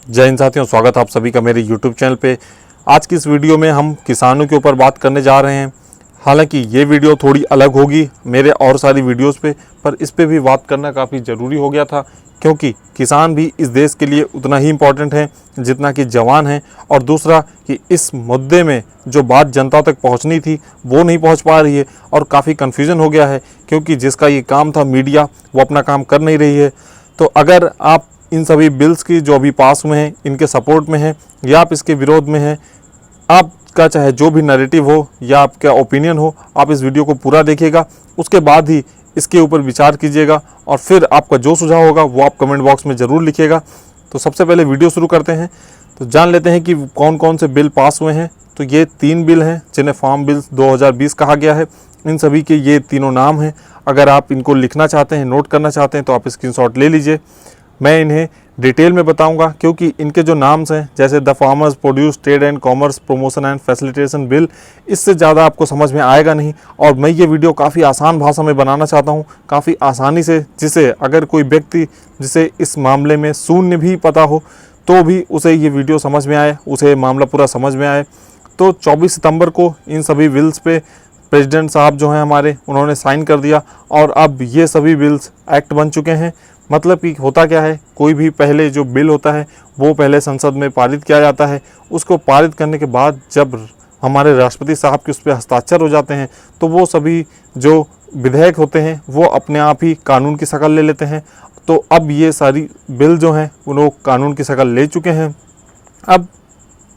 जय हिंद साथियों, स्वागत है आप सभी का मेरे YouTube चैनल पे। आज की इस वीडियो में हम किसानों के ऊपर बात करने जा रहे हैं। हालांकि ये वीडियो थोड़ी अलग होगी मेरे और सारी वीडियोस पे, पर इस पे भी बात करना काफ़ी ज़रूरी हो गया था, क्योंकि किसान भी इस देश के लिए उतना ही इम्पोर्टेंट है जितना कि जवान हैं। और दूसरा कि इस मुद्दे में जो बात जनता तक पहुँचनी थी वो नहीं पहुँच पा रही है और काफ़ी कन्फ्यूज़न हो गया है, क्योंकि जिसका ये काम था मीडिया, वो अपना काम कर नहीं रही है। तो अगर आप इन सभी बिल्स की जो अभी पास हुए हैं इनके सपोर्ट में हैं या आप इसके विरोध में हैं, आपका चाहे जो भी नैरेटिव हो या आपका ओपिनियन हो, आप इस वीडियो को पूरा देखिएगा। उसके बाद ही इसके ऊपर विचार कीजिएगा और फिर आपका जो सुझाव होगा वो आप कमेंट बॉक्स में ज़रूर लिखिएगा। तो सबसे पहले वीडियो शुरू करते हैं, तो जान लेते हैं कि कौन कौन से बिल पास हुए हैं। तो ये 3 बिल हैं जिन्हें फार्म बिल्स 2020 कहा गया है। इन सभी के ये तीनों नाम हैं। अगर आप इनको लिखना चाहते हैं, नोट करना चाहते हैं, तो आप स्क्रीनशॉट ले लीजिए। मैं इन्हें डिटेल में बताऊंगा, क्योंकि इनके जो नाम्स हैं, जैसे the farmers produce trade and commerce promotion and facilitation bill, इससे ज़्यादा आपको समझ में आएगा नहीं। और मैं ये वीडियो काफ़ी आसान भाषा में बनाना चाहता हूँ, काफ़ी आसानी से, जिसे अगर कोई व्यक्ति जिसे इस मामले में शून्य भी पता हो तो भी उसे ये वीडियो समझ में आए, उसे मामला पूरा समझ में आए। तो 24 सितंबर को इन सभी बिल्स पे प्रेसिडेंट साहब जो हैं हमारे, उन्होंने साइन कर दिया और अब ये सभी बिल्स एक्ट बन चुके हैं। मतलब कि होता क्या है, कोई भी पहले जो बिल होता है वो पहले संसद में पारित किया जाता है। उसको पारित करने के बाद जब हमारे राष्ट्रपति साहब के उस पर हस्ताक्षर हो जाते हैं, तो वो सभी जो विधेयक होते हैं वो अपने आप ही कानून की शक्ल ले लेते हैं। तो अब ये सारी बिल जो हैं वो लोग कानून की शक्ल ले चुके हैं। अब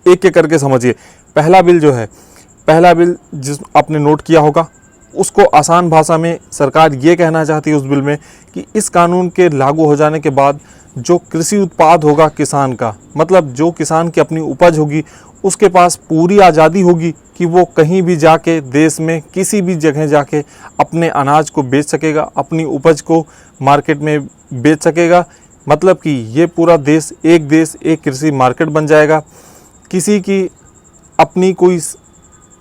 एक एक करके समझिए। पहला बिल जो है, पहला बिल जिस आपने नोट किया होगा, उसको आसान भाषा में सरकार ये कहना चाहती है उस बिल में कि इस कानून के लागू हो जाने के बाद जो कृषि उत्पाद होगा किसान का, मतलब जो किसान की अपनी उपज होगी, उसके पास पूरी आज़ादी होगी कि वो कहीं भी जाके देश में किसी भी जगह जाके अपने अनाज को बेच सकेगा, अपनी उपज को मार्केट में बेच सकेगा। मतलब कि ये पूरा देश एक कृषि मार्केट बन जाएगा। किसी की अपनी कोई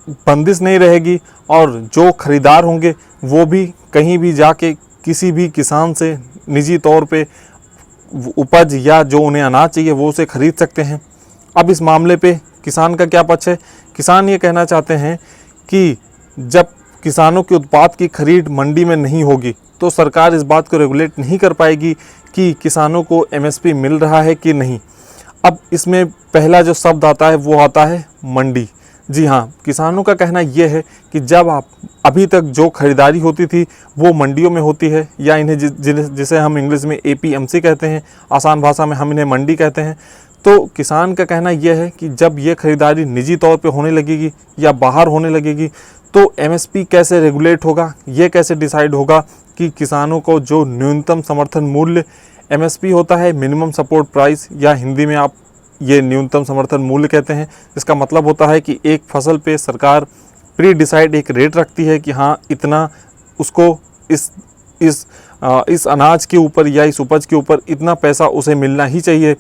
बंदिश नहीं रहेगी और जो खरीदार होंगे वो भी कहीं भी जाके किसी भी किसान से निजी तौर पे उपज या जो उन्हें अनाज चाहिए वो उसे खरीद सकते हैं। अब इस मामले पे किसान का क्या पक्ष है? किसान ये कहना चाहते हैं कि जब किसानों के उत्पाद की खरीद मंडी में नहीं होगी तो सरकार इस बात को रेगुलेट नहीं कर पाएगी कि किसानों को एमएसपी मिल रहा है कि नहीं। अब इसमें पहला जो शब्द आता है वो आता है मंडी। जी हाँ, किसानों का कहना यह है कि जब आप अभी तक जो खरीदारी होती थी वो मंडियों में होती है, या इन्हें जिसे हम इंग्लिश में एपीएमसी कहते हैं, आसान भाषा में हम इन्हें मंडी कहते हैं। तो किसान का कहना यह है कि जब ये खरीदारी निजी तौर पे होने लगेगी या बाहर होने लगेगी तो एमएसपी कैसे रेगुलेट होगा, ये कैसे डिसाइड होगा कि किसानों को जो न्यूनतम समर्थन मूल्य एमएसपी होता है, मिनिमम सपोर्ट प्राइस, या हिंदी में आप ये न्यूनतम समर्थन मूल्य कहते हैं। इसका मतलब होता है कि एक फसल पे सरकार प्री डिसाइड एक रेट रखती है कि हाँ इतना उसको इस अनाज के ऊपर या इस उपज के ऊपर इतना पैसा उसे मिलना ही चाहिए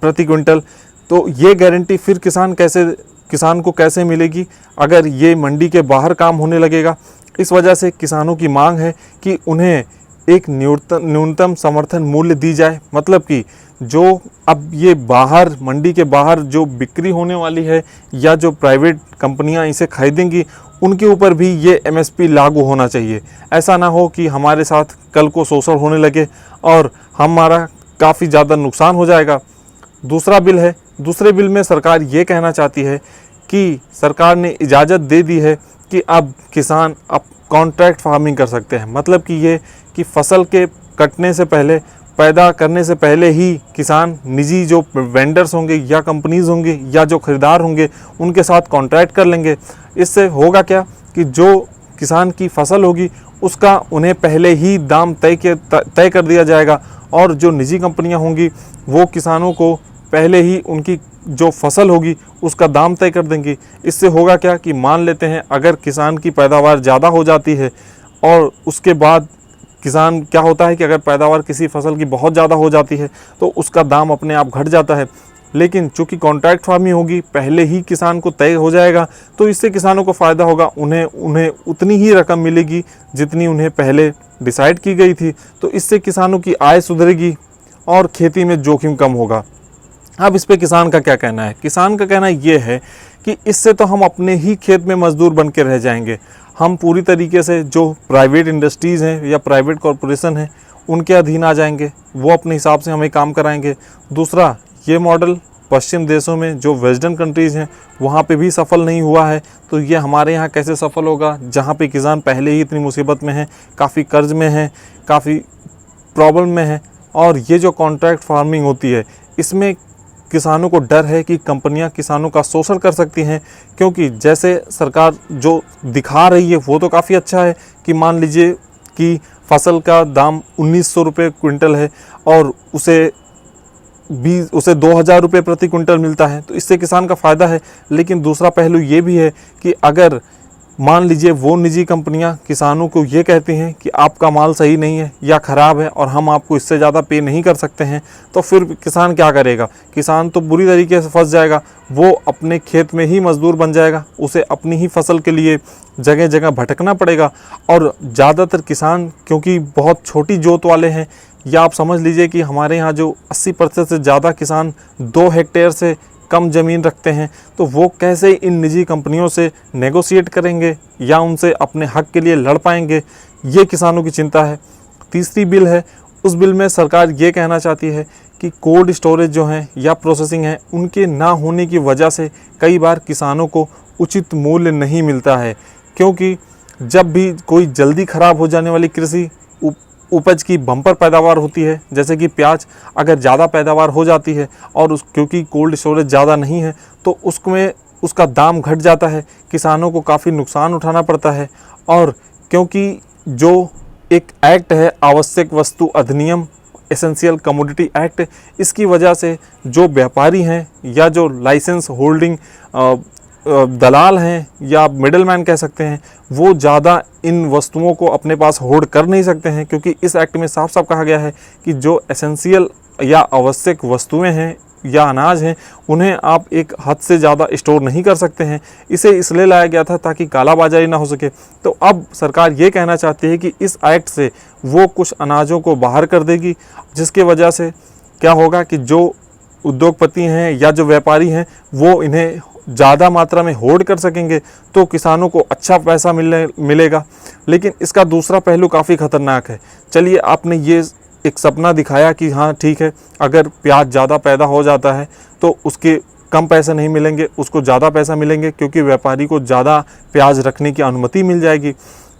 प्रति क्विंटल। तो ये गारंटी फिर किसान को कैसे मिलेगी अगर ये मंडी के बाहर काम होने लगेगा। इस वजह से किसानों की मांग है कि उन्हें एक न्यूनतम समर्थन मूल्य दी जाए। मतलब कि जो अब ये बाहर मंडी के बाहर जो बिक्री होने वाली है या जो प्राइवेट कंपनियां इसे खरीदेंगी उनके ऊपर भी ये एमएसपी लागू होना चाहिए। ऐसा ना हो कि हमारे साथ कल को शोषण होने लगे और हमारा काफ़ी ज़्यादा नुकसान हो जाएगा। दूसरा बिल है, दूसरे बिल में सरकार ये कहना चाहती है कि सरकार ने इजाज़त दे दी है कि अब किसान अब कॉन्ट्रैक्ट फार्मिंग कर सकते हैं। मतलब कि ये कि फसल के कटने से पहले, पैदा करने से पहले ही किसान निजी जो वेंडर्स होंगे या कंपनीज होंगे या जो खरीदार होंगे उनके साथ कॉन्ट्रैक्ट कर लेंगे। इससे होगा क्या कि जो किसान की फसल होगी उसका उन्हें पहले ही दाम तय कर दिया जाएगा, और जो निजी कंपनियां होंगी वो किसानों को पहले ही उनकी जो फसल होगी उसका दाम तय कर देंगी। इससे होगा क्या कि मान लेते हैं अगर किसान की पैदावार ज़्यादा हो जाती है और उसके बाद किसान क्या होता है कि अगर पैदावार किसी फसल की बहुत ज़्यादा हो जाती है तो उसका दाम अपने आप घट जाता है। लेकिन चूंकि कॉन्ट्रैक्ट फार्मिंग होगी, पहले ही किसान को तय हो जाएगा, तो इससे किसानों को फ़ायदा होगा। उन्हें उतनी ही रकम मिलेगी जितनी उन्हें पहले डिसाइड की गई थी। तो इससे किसानों की आय सुधरेगी और खेती में जोखिम कम होगा। अब इस पे किसान का क्या कहना है? किसान का कहना ये है कि इससे तो हम अपने ही खेत में मजदूर बन के रह जाएंगे। हम पूरी तरीके से जो प्राइवेट इंडस्ट्रीज़ हैं या प्राइवेट कॉरपोरेशन हैं उनके अधीन आ जाएंगे, वो अपने हिसाब से हमें काम कराएंगे। दूसरा, ये मॉडल पश्चिम देशों में जो वेस्टर्न कंट्रीज़ हैं वहाँ पे भी सफल नहीं हुआ है, तो ये हमारे यहाँ कैसे सफल होगा, जहाँ पे किसान पहले ही इतनी मुसीबत में है, काफ़ी कर्ज में है, काफ़ी प्रॉब्लम में है। और ये जो कॉन्ट्रैक्ट फार्मिंग होती है इसमें किसानों को डर है कि कंपनियां किसानों का शोषण कर सकती हैं, क्योंकि जैसे सरकार जो दिखा रही है वो तो काफ़ी अच्छा है कि मान लीजिए कि फसल का दाम 1900 रुपये क्विंटल है और उसे 2000 रुपये प्रति क्विंटल मिलता है, तो इससे किसान का फ़ायदा है। लेकिन दूसरा पहलू ये भी है कि अगर मान लीजिए वो निजी कंपनियां किसानों को ये कहती हैं कि आपका माल सही नहीं है या ख़राब है और हम आपको इससे ज़्यादा पे नहीं कर सकते हैं, तो फिर किसान क्या करेगा? किसान तो बुरी तरीके से फंस जाएगा, वो अपने खेत में ही मजदूर बन जाएगा, उसे अपनी ही फसल के लिए जगह जगह भटकना पड़ेगा। और ज़्यादातर किसान क्योंकि बहुत छोटी जोत वाले हैं, या आप समझ लीजिए कि हमारे यहाँ जो 80% से ज़्यादा किसान 2 हेक्टेयर से कम ज़मीन रखते हैं, तो वो कैसे इन निजी कंपनियों से नेगोशिएट करेंगे या उनसे अपने हक के लिए लड़ पाएंगे, ये किसानों की चिंता है। तीसरी बिल है, उस बिल में सरकार ये कहना चाहती है कि कोल्ड स्टोरेज जो हैं या प्रोसेसिंग है उनके ना होने की वजह से कई बार किसानों को उचित मूल्य नहीं मिलता है, क्योंकि जब भी कोई जल्दी ख़राब हो जाने वाली कृषि उपज की बम्पर पैदावार होती है, जैसे कि प्याज, अगर ज़्यादा पैदावार हो जाती है और क्योंकि कोल्ड स्टोरेज ज़्यादा नहीं है तो उसमें उसका दाम घट जाता है, किसानों को काफ़ी नुकसान उठाना पड़ता है। और क्योंकि जो एक एक्ट है आवश्यक वस्तु अधिनियम, एसेंशियल कमोडिटी एक्ट, इसकी वजह से जो व्यापारी हैं या जो लाइसेंस होल्डिंग दलाल हैं या मिडलमैन कह सकते हैं, वो ज़्यादा इन वस्तुओं को अपने पास होल्ड कर नहीं सकते हैं, क्योंकि इस एक्ट में साफ साफ कहा गया है कि जो एसेंशियल या आवश्यक वस्तुएं हैं या अनाज हैं उन्हें आप एक हद से ज़्यादा स्टोर नहीं कर सकते हैं। इसे इसलिए लाया गया था ताकि कालाबाजारी ना हो सके। तो अब सरकार ये कहना चाहती है कि इस एक्ट से वो कुछ अनाजों को बाहर कर देगी, जिसके वजह से क्या होगा कि जो उद्योगपति हैं या जो व्यापारी हैं वो इन्हें ज़्यादा मात्रा में होल्ड कर सकेंगे, तो किसानों को अच्छा पैसा मिलेगा। लेकिन इसका दूसरा पहलू काफ़ी ख़तरनाक है। चलिए, आपने ये एक सपना दिखाया कि हाँ ठीक है, अगर प्याज ज़्यादा पैदा हो जाता है तो उसके कम पैसे नहीं मिलेंगे, उसको ज़्यादा पैसा मिलेंगे, क्योंकि व्यापारी को ज़्यादा प्याज रखने की अनुमति मिल जाएगी।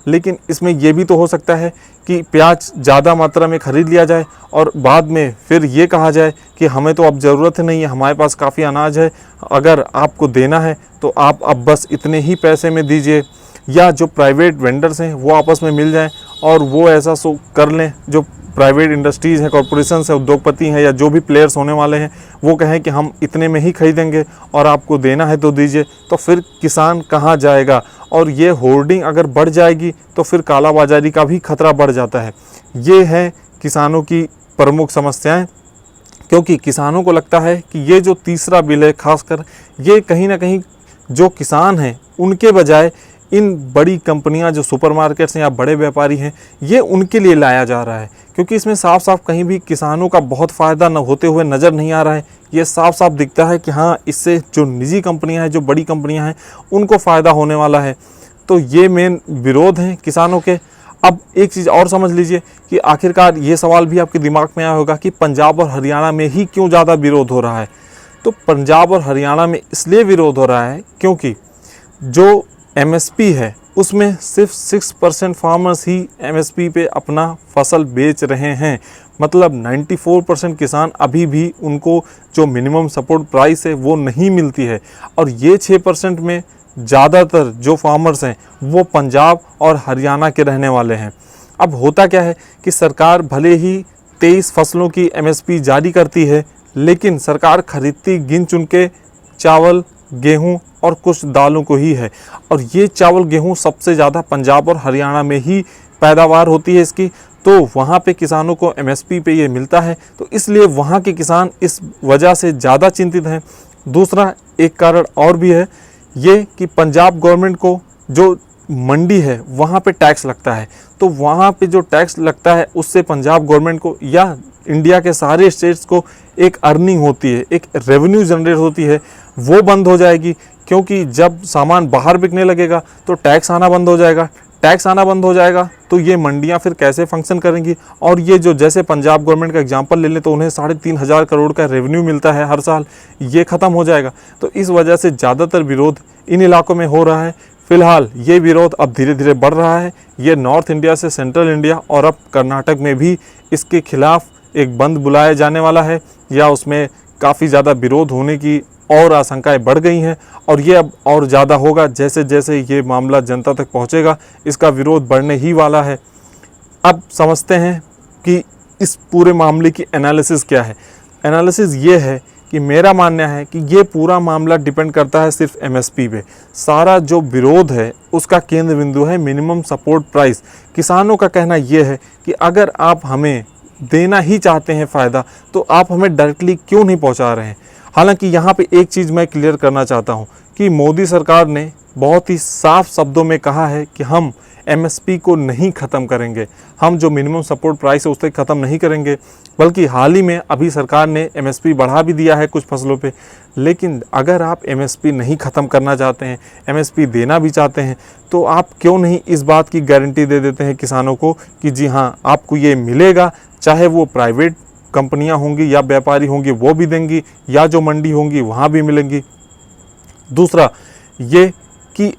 लेकिन इसमें यह भी तो हो सकता है कि प्याज ज़्यादा मात्रा में ख़रीद लिया जाए और बाद में फिर ये कहा जाए कि हमें तो अब ज़रूरत नहीं है, हमारे पास काफ़ी अनाज है, अगर आपको देना है तो आप अब बस इतने ही पैसे में दीजिए। या जो प्राइवेट वेंडर्स हैं वो आपस में मिल जाएं और वो ऐसा सो कर लें, जो प्राइवेट इंडस्ट्रीज़ हैं, कॉरपोरेशन है, उद्योगपति हैं या जो भी प्लेयर्स होने वाले हैं, वो कहें कि हम इतने में ही खरीदेंगे और आपको देना है तो दीजिए। तो फिर किसान कहाँ जाएगा? और ये होर्डिंग अगर बढ़ जाएगी तो फिर कालाबाजारी का भी खतरा बढ़ जाता है। ये है किसानों की प्रमुख समस्याएं, क्योंकि किसानों को लगता है कि ये जो तीसरा बिल है, खासकर ये कहीं ना कहीं जो किसान हैं उनके बजाय इन बड़ी कंपनियां जो सुपरमार्केट्स हैं या बड़े व्यापारी हैं, ये उनके लिए लाया जा रहा है, क्योंकि इसमें साफ साफ कहीं भी किसानों का बहुत फ़ायदा न होते हुए नज़र नहीं आ रहा है। ये साफ साफ दिखता है कि हाँ, इससे जो निजी कंपनियां हैं, जो बड़ी कंपनियां हैं, उनको फ़ायदा होने वाला है। तो ये मेन विरोध हैं किसानों के। अब एक चीज़ और समझ लीजिए कि आखिरकार ये सवाल भी आपके दिमाग में आया होगा कि पंजाब और हरियाणा में ही क्यों ज़्यादा विरोध हो रहा है। तो पंजाब और हरियाणा में इसलिए विरोध हो रहा है क्योंकि जो एमएसपी है उसमें सिर्फ 6% फार्मर्स ही एमएसपी पे अपना फसल बेच रहे हैं। मतलब 94% किसान अभी भी उनको जो मिनिमम सपोर्ट प्राइस है वो नहीं मिलती है। और ये 6% में ज़्यादातर जो फार्मर्स हैं वो पंजाब और हरियाणा के रहने वाले हैं। अब होता क्या है कि सरकार भले ही 23 फसलों की एमएसपी जारी करती है, लेकिन सरकार खरीदती गिन चुन के चावल, गेहूं और कुछ दालों को ही है। और ये चावल गेहूं सबसे ज़्यादा पंजाब और हरियाणा में ही पैदावार होती है इसकी, तो वहाँ पे किसानों को एमएसपी पे ये मिलता है, तो इसलिए वहाँ के किसान इस वजह से ज़्यादा चिंतित हैं। दूसरा एक कारण और भी है ये कि पंजाब गवर्नमेंट को जो मंडी है वहाँ पे टैक्स लगता है, तो वहाँ पे जो टैक्स लगता है उससे पंजाब गवर्नमेंट को या इंडिया के सारे स्टेट्स को एक अर्निंग होती है, एक रेवेन्यू जनरेट होती है, वो बंद हो जाएगी। क्योंकि जब सामान बाहर बिकने लगेगा तो टैक्स आना बंद हो जाएगा, टैक्स आना बंद हो जाएगा तो ये मंडियाँ फिर कैसे फंक्शन करेंगी। और ये जो जैसे पंजाब गवर्नमेंट का एग्जांपल ले लें तो उन्हें 3,500 करोड़ का रेवेन्यू मिलता है हर साल, ये ख़त्म हो जाएगा। तो इस वजह से ज़्यादातर विरोध इन इलाकों में हो रहा है। फिलहाल ये विरोध अब धीरे धीरे बढ़ रहा है। ये नॉर्थ इंडिया से सेंट्रल इंडिया और अब कर्नाटक में भी इसके खिलाफ एक बंद बुलाया जाने वाला है, या उसमें काफ़ी ज़्यादा विरोध होने की और आशंकाएं बढ़ गई हैं। और ये अब और ज़्यादा होगा, जैसे जैसे ये मामला जनता तक पहुंचेगा इसका विरोध बढ़ने ही वाला है। अब समझते हैं कि इस पूरे मामले की एनालिसिस क्या है। एनालिसिस ये है कि मेरा मानना है कि ये पूरा मामला डिपेंड करता है सिर्फ एमएसपी पे। सारा जो विरोध है उसका केंद्र बिंदु है मिनिमम सपोर्ट प्राइस। किसानों का कहना ये है कि अगर आप हमें देना ही चाहते हैं फ़ायदा तो आप हमें डायरेक्टली क्यों नहीं पहुंचा रहे हैं। हालांकि यहाँ पे एक चीज़ मैं क्लियर करना चाहता हूँ कि मोदी सरकार ने बहुत ही साफ शब्दों में कहा है कि हम एमएसपी को नहीं ख़त्म करेंगे, हम जो मिनिमम सपोर्ट प्राइस है उसे ख़त्म नहीं करेंगे। बल्कि हाल ही में अभी सरकार ने एमएसपी बढ़ा भी दिया है कुछ फसलों पे। लेकिन अगर आप एमएसपी नहीं ख़त्म करना चाहते हैं, एमएसपी देना भी चाहते हैं, तो आप क्यों नहीं इस बात की गारंटी दे देते हैं किसानों को कि जी हाँ आपको ये मिलेगा, चाहे वो प्राइवेट कंपनियां होंगी या व्यापारी होंगे वो भी देंगी, या जो मंडी होंगी वहाँ भी मिलेंगी। दूसरा ये कि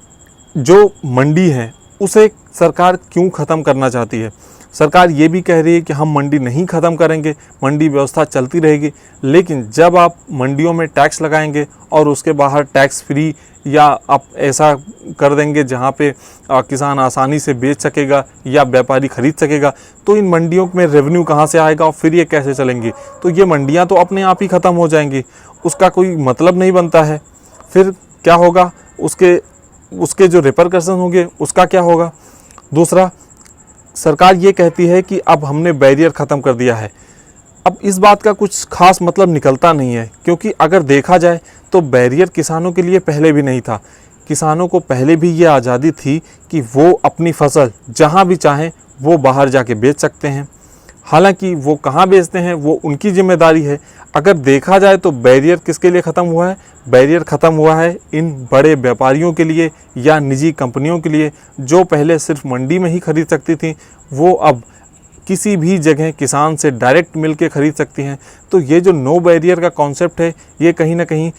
जो मंडी है उसे सरकार क्यों ख़त्म करना चाहती है। सरकार ये भी कह रही है कि हम मंडी नहीं ख़त्म करेंगे, मंडी व्यवस्था चलती रहेगी। लेकिन जब आप मंडियों में टैक्स लगाएंगे और उसके बाहर टैक्स फ्री या आप ऐसा कर देंगे जहाँ पे किसान आसानी से बेच सकेगा या व्यापारी ख़रीद सकेगा, तो इन मंडियों में रेवेन्यू कहाँ से आएगा और फिर ये कैसे चलेंगी। तो ये मंडियाँ तो अपने आप ही ख़त्म हो जाएंगी, उसका कोई मतलब नहीं बनता है। फिर क्या होगा, उसके जो रिपरकशन होंगे उसका क्या होगा। दूसरा, सरकार ये कहती है कि अब हमने बैरियर ख़त्म कर दिया है। अब इस बात का कुछ खास मतलब निकलता नहीं है, क्योंकि अगर देखा जाए तो बैरियर किसानों के लिए पहले भी नहीं था। किसानों को पहले भी ये आज़ादी थी कि वो अपनी फसल जहाँ भी चाहें वो बाहर जाके बेच सकते हैं। हालांकि वो कहाँ बेचते हैं वो उनकी जिम्मेदारी है। अगर देखा जाए तो बैरियर किसके लिए ख़त्म हुआ है, बैरियर ख़त्म हुआ है इन बड़े व्यापारियों के लिए या निजी कंपनियों के लिए, जो पहले सिर्फ मंडी में ही खरीद सकती थी, वो अब किसी भी जगह किसान से डायरेक्ट मिल के ख़रीद सकती हैं। तो ये जो नो बैरियर का कॉन्सेप्ट है ये कहीं ना कहीं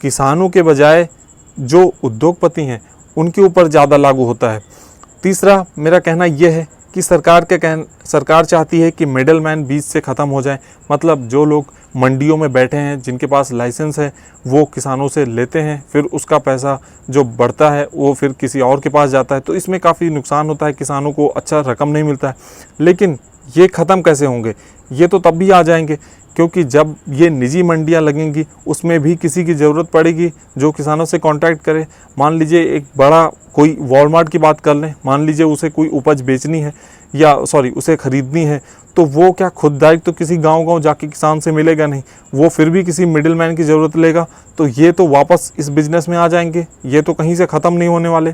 किसानों के बजाय जो उद्योगपति हैं उनके ऊपर ज़्यादा लागू होता है। तीसरा, मेरा कहना यह है कि सरकार चाहती है कि मिडल मैन बीच से ख़त्म हो जाए। मतलब जो लोग मंडियों में बैठे हैं, जिनके पास लाइसेंस है, वो किसानों से लेते हैं, फिर उसका पैसा जो बढ़ता है वो फिर किसी और के पास जाता है। तो इसमें काफ़ी नुकसान होता है, किसानों को अच्छा रकम नहीं मिलता है। लेकिन ये ख़त्म कैसे होंगे, ये तो तब भी आ जाएंगे क्योंकि जब ये निजी मंडियां लगेंगी उसमें भी किसी की ज़रूरत पड़ेगी जो किसानों से कॉन्ट्रैक्ट करे। मान लीजिए एक बड़ा कोई वॉलमार्ट की बात कर लें, मान लीजिए उसे कोई उपज बेचनी है या उसे ख़रीदनी है, तो वो क्या खुद डायरेक्ट तो किसी गांव जाके किसान से मिलेगा नहीं, वो फिर भी किसी मिडिल मैन की ज़रूरत लेगा। तो ये तो वापस इस बिज़नेस में आ जाएंगे, ये तो कहीं से ख़त्म नहीं होने वाले।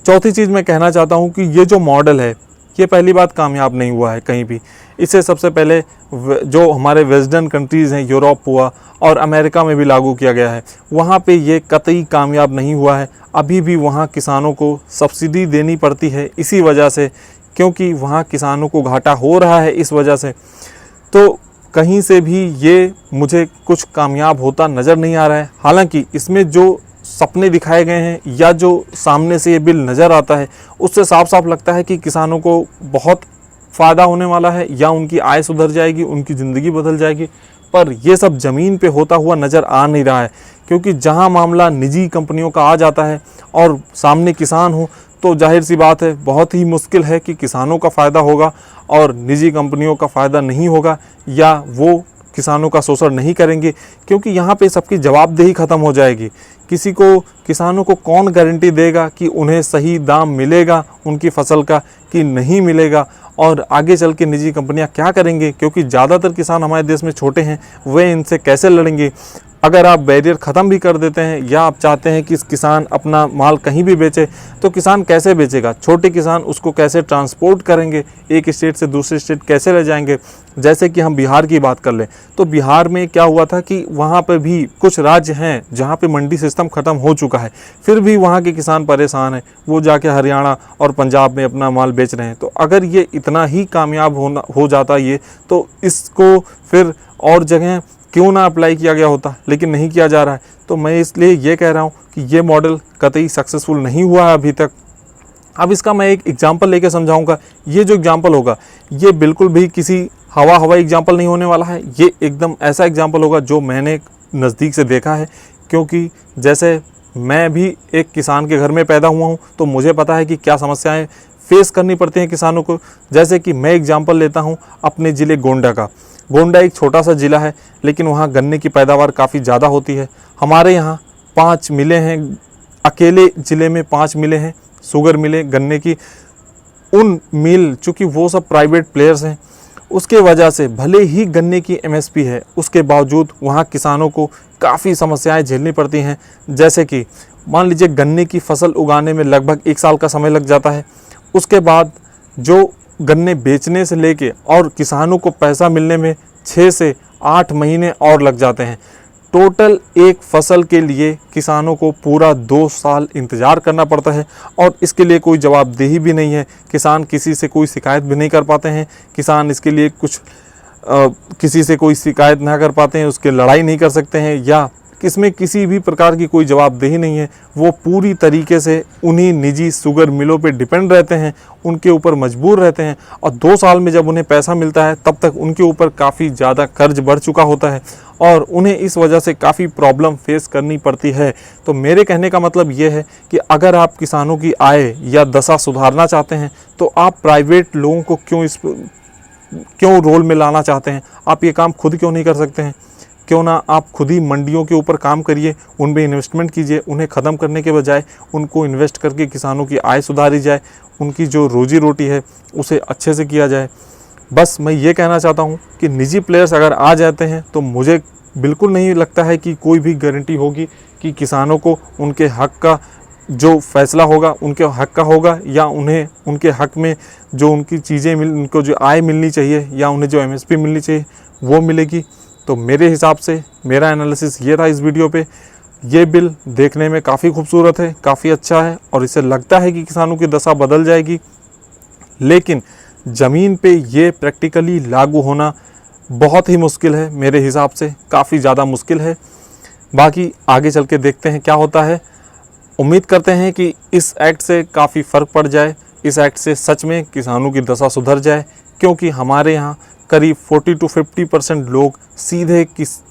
चौथी चीज़ मैं कहना चाहता हूँ कि ये जो मॉडल है ये पहली बात कामयाब नहीं हुआ है कहीं भी। इसे सबसे पहले जो हमारे वेस्टर्न कंट्रीज़ हैं, यूरोप हुआ और अमेरिका में भी लागू किया गया है, वहाँ पे ये कतई कामयाब नहीं हुआ है। अभी भी वहाँ किसानों को सब्सिडी देनी पड़ती है इसी वजह से, क्योंकि वहाँ किसानों को घाटा हो रहा है इस वजह से। तो कहीं से भी ये मुझे कुछ कामयाब होता नज़र नहीं आ रहा है। हालांकि इसमें जो सपने दिखाए गए हैं या जो सामने से ये बिल नज़र आता है उससे साफ साफ लगता है कि किसानों को बहुत फ़ायदा होने वाला है, या उनकी आय सुधर जाएगी, उनकी ज़िंदगी बदल जाएगी। पर ये सब ज़मीन पे होता हुआ नज़र आ नहीं रहा है, क्योंकि जहां मामला निजी कंपनियों का आ जाता है और सामने किसान हो तो जाहिर सी बात है बहुत ही मुश्किल है कि किसानों का फ़ायदा होगा और निजी कंपनियों का फ़ायदा नहीं होगा, या वो किसानों का शोषण नहीं करेंगे, क्योंकि यहाँ पे सबकी जवाबदेही ख़त्म हो जाएगी। किसी को, किसानों को कौन गारंटी देगा कि उन्हें सही दाम मिलेगा उनकी फसल का कि नहीं मिलेगा, और आगे चल के निजी कंपनियां क्या करेंगे, क्योंकि ज़्यादातर किसान हमारे देश में छोटे हैं, वे इनसे कैसे लड़ेंगे। अगर आप बैरियर ख़त्म भी कर देते हैं या आप चाहते हैं कि किसान अपना माल कहीं भी बेचे, तो किसान कैसे बेचेगा? छोटे किसान उसको कैसे ट्रांसपोर्ट करेंगे, एक स्टेट से दूसरे स्टेट कैसे ले जाएंगे? जैसे कि हम बिहार की बात कर लें, तो बिहार में क्या हुआ था कि वहाँ पर भी कुछ राज्य हैं जहाँ पे मंडी सिस्टम ख़त्म हो चुका है, फिर भी वहाँ के किसान परेशान हैं, वो जाके हरियाणा और पंजाब में अपना माल बेच रहे हैं। तो अगर ये इतना ही कामयाब हो जाता ये, तो इसको फिर और जगह क्यों ना अप्लाई किया गया होता, लेकिन नहीं किया जा रहा है। तो मैं इसलिए ये कह रहा हूँ कि ये मॉडल कतई सक्सेसफुल नहीं हुआ है अभी तक। अब इसका मैं एक एग्जांपल लेके समझाऊंगा। ये जो एग्जांपल होगा, ये बिल्कुल भी किसी हवाई एग्जांपल नहीं होने वाला है, ये एकदम ऐसा एग्जांपल होगा जो मैंने नज़दीक से देखा है। क्योंकि जैसे मैं भी एक किसान के घर में पैदा हुआ हूँ, तो मुझे पता है कि क्या समस्याएं फेस करनी पड़ती हैं किसानों को। जैसे कि मैं एग्जांपल लेता हूँ अपने ज़िले गोंडा का। गोंडा एक छोटा सा ज़िला है, लेकिन वहाँ गन्ने की पैदावार काफ़ी ज़्यादा होती है। हमारे यहाँ 5 मिलें हैं, अकेले ज़िले में 5 मिलें हैं शुगर मिलें गन्ने की। उन मिल, चूँकि वो सब प्राइवेट प्लेयर्स हैं, उसके वजह से भले ही गन्ने की MSP है, उसके बावजूद वहाँ किसानों को काफ़ी समस्याएं झेलनी पड़ती हैं। जैसे कि मान लीजिए गन्ने की फसल उगाने में लगभग 1 साल का समय लग जाता है। उसके बाद जो गन्ने बेचने से लेके और किसानों को पैसा मिलने में 6 से 8 महीने और लग जाते हैं। टोटल एक फसल के लिए किसानों को पूरा 2 साल इंतज़ार करना पड़ता है, और इसके लिए कोई जवाबदेही भी नहीं है। किसान किसी से कोई शिकायत भी नहीं कर पाते हैं। किसान इसके लिए किसी से कोई शिकायत ना कर पाते हैं, उसके लड़ाई नहीं कर सकते हैं, या इसमें किसी भी प्रकार की कोई जवाबदेही नहीं है। वो पूरी तरीके से उन्हीं निजी शुगर मिलों पे डिपेंड रहते हैं, उनके ऊपर मजबूर रहते हैं। और 2 साल में जब उन्हें पैसा मिलता है, तब तक उनके ऊपर काफ़ी ज़्यादा कर्ज बढ़ चुका होता है, और उन्हें इस वजह से काफ़ी प्रॉब्लम फेस करनी पड़ती है। तो मेरे कहने का मतलब ये है कि अगर आप किसानों की आय या दशा सुधारना चाहते हैं, तो आप प्राइवेट लोगों को क्यों रोल में लाना चाहते हैं? आप ये काम खुद क्यों नहीं कर सकते हैं? क्यों ना आप खुद ही मंडियों के ऊपर काम करिए, उनमें इन्वेस्टमेंट कीजिए। उन्हें ख़त्म करने के बजाय उनको इन्वेस्ट करके किसानों की आय सुधारी जाए, उनकी जो रोजी रोटी है उसे अच्छे से किया जाए। बस मैं ये कहना चाहता हूँ कि निजी प्लेयर्स अगर आ जाते हैं, तो मुझे बिल्कुल नहीं लगता है कि कोई भी गारंटी होगी कि किसानों को उनके हक़ का जो फैसला होगा उनके हक़ का होगा, या उन्हें उनके हक़ में जो उनकी चीज़ें उनको जो आय मिलनी चाहिए या उन्हें जो MSP मिलनी चाहिए वो मिलेगी। तो मेरे हिसाब से मेरा एनालिसिस ये था इस वीडियो पे। ये बिल देखने में काफ़ी खूबसूरत है, काफ़ी अच्छा है, और इससे लगता है कि किसानों की दशा बदल जाएगी, लेकिन ज़मीन पे ये प्रैक्टिकली लागू होना बहुत ही मुश्किल है। मेरे हिसाब से काफ़ी ज़्यादा मुश्किल है। बाकी आगे चल के देखते हैं क्या होता है। उम्मीद करते हैं कि इस एक्ट से काफ़ी फ़र्क पड़ जाए, इस एक्ट से सच में किसानों की दशा सुधर जाए, क्योंकि हमारे यहाँ करीब 40 to 50% लोग सीधे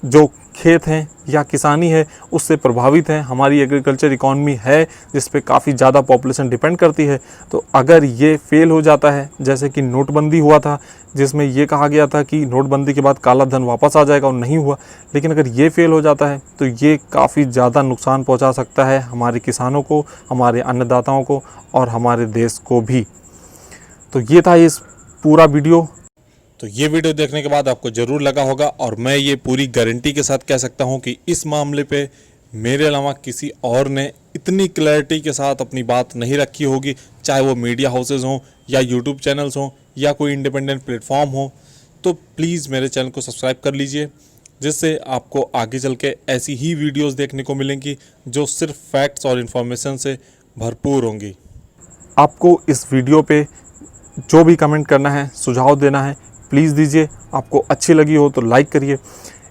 जो खेत हैं या किसानी है उससे प्रभावित हैं। हमारी एग्रीकल्चर इकॉनमी है जिस पे काफ़ी ज़्यादा पॉपुलेशन डिपेंड करती है। तो अगर ये फेल हो जाता है, जैसे कि नोटबंदी हुआ था जिसमें ये कहा गया था कि नोटबंदी के बाद काला धन वापस आ जाएगा, और नहीं हुआ, लेकिन अगर ये फेल हो जाता है तो ये काफ़ी ज़्यादा नुकसान पहुँचा सकता है हमारे किसानों को, हमारे अन्नदाताओं को और हमारे देश को भी। तो ये था इस पूरा वीडियो। तो ये वीडियो देखने के बाद आपको ज़रूर लगा होगा, और मैं ये पूरी गारंटी के साथ कह सकता हूँ कि इस मामले पे मेरे अलावा किसी और ने इतनी क्लैरिटी के साथ अपनी बात नहीं रखी होगी, चाहे वो मीडिया हाउसेज हों या यूट्यूब चैनल्स हों या कोई इंडिपेंडेंट प्लेटफॉर्म हो। तो प्लीज़ मेरे चैनल को सब्सक्राइब कर लीजिए, जिससे आपको आगे चल के ऐसी ही वीडियोस देखने को मिलेंगी जो सिर्फ फैक्ट्स और इन्फॉर्मेशन से भरपूर होंगी। आपको इस वीडियो पे जो भी कमेंट करना है, सुझाव देना है, प्लीज़ दीजिए। आपको अच्छी लगी हो तो लाइक करिए,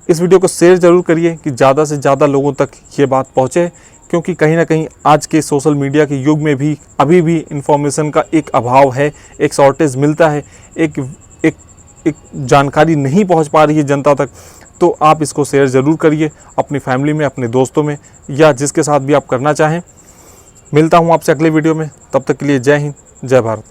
इस वीडियो को शेयर ज़रूर करिए कि ज़्यादा से ज़्यादा लोगों तक ये बात पहुँचे, क्योंकि कहीं ना कहीं आज के सोशल मीडिया के युग में भी अभी भी इन्फॉर्मेशन का एक अभाव है, एक शॉर्टेज मिलता है, एक जानकारी नहीं पहुँच पा रही है जनता तक। तो आप इसको शेयर ज़रूर करिए अपनी फैमिली में, अपने दोस्तों में, या जिसके साथ भी आप करना चाहें। मिलता हूँ आपसे अगले वीडियो में, तब तक के लिए जय हिंद, जय भारत।